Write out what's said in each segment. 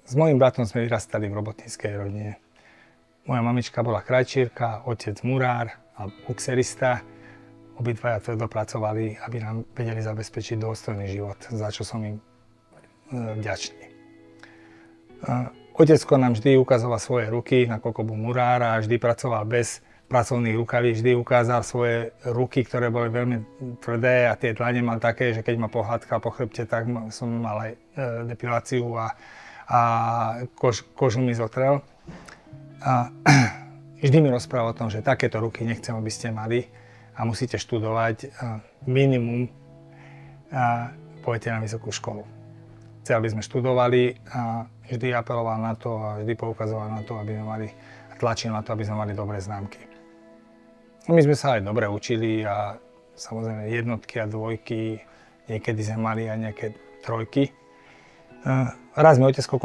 S mojím bratom sme vyrastali v robotníckej rodine. Moja mamička bola krajčírka, otec murár a bukserista. Obidvaja tvrdo pracovali, aby nám vedeli zabezpečiť dôstojný život, za čo som im vďačný. Otecko nám vždy ukazoval svoje ruky, nakoľko bol murár a vždy pracoval bez pracovných rukaví, vždy ukázal svoje ruky, ktoré boli veľmi tvrdé a tie dlane mal také, že keď ma pohľadkal po chrbte, tak som mal aj depiláciu a kožu mi zotrel. A vždy mi rozprával o tom, že takéto ruky nechcem, aby ste mali a musíte študovať minimum a pôjdete na vysokú školu. Chcel, aby sme študovali a vždy apeloval na to a vždy poukazoval na to, aby sme mali, tlačil na to, aby sme mali dobré známky. My sme sa aj dobre učili a samozrejme jednotky a dvojky, niekedy sme mali aj nejaké trojky. Raz mi otecko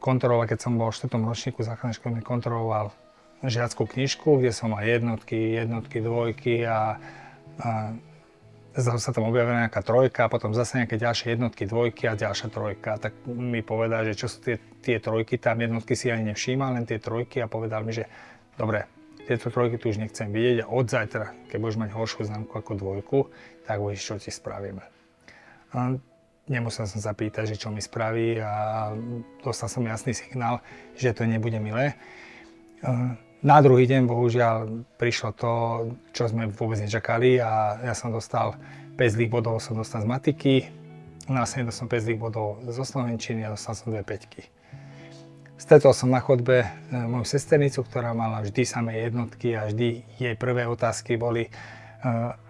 kontroloval, keď som bol v 4. ročníku základnej školy, mi kontroloval žiackú knižku, kde som mal jednotky, dvojky a zase sa tam objavila nejaká trojka, a potom zase nejaké ďalšie jednotky, dvojky a ďalšia trojka. Tak mi povedal, že čo sú tie trojky, tam jednotky si ani nevšímal, len tie trojky a povedal mi, že dobre, tieto trojky tu už nechcem vidieť a od zajtra, keď budeš mať horšiu známku ako dvojku, tak uvidíš, čo ti spravíme. Nemusel som sa pýtať, že čo mi spraví a dostal som jasný signál, že to nebude milé. Na druhý deň, bohužiaľ, prišlo to, čo sme vôbec nečakali a ja som dostal 5 zlých bodov z matiky, následne som 5 zlých bodov zo slovenčiny a dostal som 2 päťky. Stretol som na chodbe moju sesternicu, ktorá mala vždy samé jednotky a vždy jej prvé otázky boli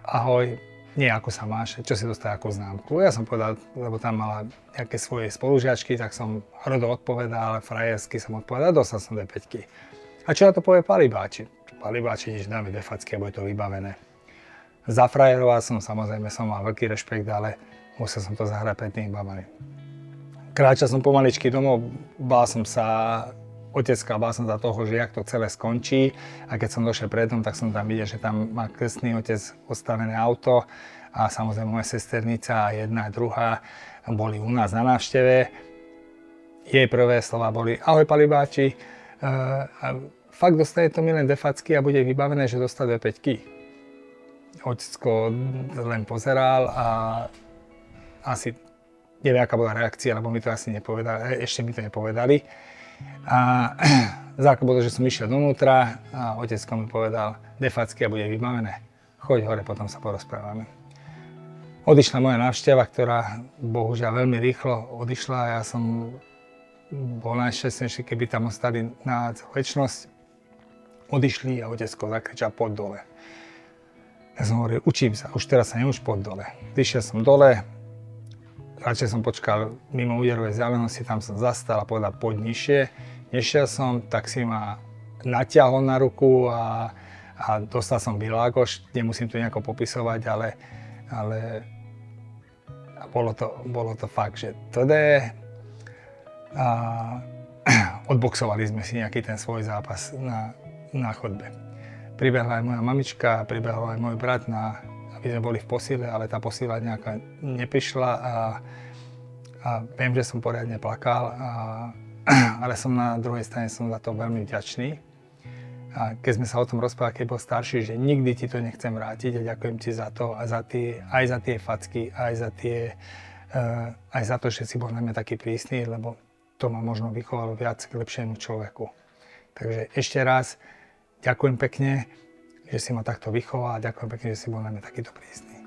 ahoj, nie ako sa máš, čo si dostal ako známku. Ja som povedal, lebo tam mala nejaké svoje spolužiačky, tak som hrdo odpovedal, ale frajersky som odpovedal, dostal som 2 päťky. A čo na to povie Palibáči? Palibáči, nič, dáme 2 facky a bude to vybavené. Zafrajeroval som, samozrejme som mal veľký rešpekt, ale musel som to zahrať pred tými babami. Kráčal som pomaličky domov, bál som sa otecka, bál som za toho, že jak to celé skončí. A keď som došiel pred dom, tak som tam videl, že tam má krstný otec odstavené auto a samozrejme moja sesternica a jedna a druhá boli u nás na návšteve. Jej prvé slova boli ahoj Palibáči, fakt dostane to mi len 2 facky a bude vybavené, že dostal 2 päťky. Otecko len pozeral a asi neviem, aká bola reakcia, lebo mi to asi nepovedali, ešte mi to nepovedali. A základ bolo, že som išiel donútra a otecko mi povedal 2 facky a bude vybavené. Choď hore, potom sa porozprávame. Odišla moja návšteva, ktorá bohužiaľ veľmi rýchlo odišla a ja som bol najšťastnejší, keby tam ostali na večnosť. Odišli a otecko zakričal poď dole. Ja som hovoril, učím sa, už teraz sa neuč poď dole. Išiel som dole, radšej som počkal mimo úderovej vzdialenosti, tam som zastal a povedal poď nižšie. Nešiel som, tak si ma natiahol na ruku a dostal som bilágoš, nemusím to nejako popisovať, ale bolo to fakt, že td. A odboxovali sme si nejaký ten svoj zápas na chodbe. Pribehla aj moja mamička, pribehol aj môj brat aby sme boli v posile, ale tá posila nejaká neprišla a viem, že som poriadne plakal, ale som na druhej strane som za to veľmi vďačný. A keď sme sa o tom rozprávali, keď bol starší, že nikdy ti to nechcem vrátiť a ďakujem ti za to a aj za tie facky, aj za to, že si bol na mňa taký prísny, lebo to ma možno vychovalo viac k lepšiemu človeku. Takže ešte raz ďakujem pekne, že si ma takto vychoval a ďakujem pekne, že si bol na mňa takýto prísny.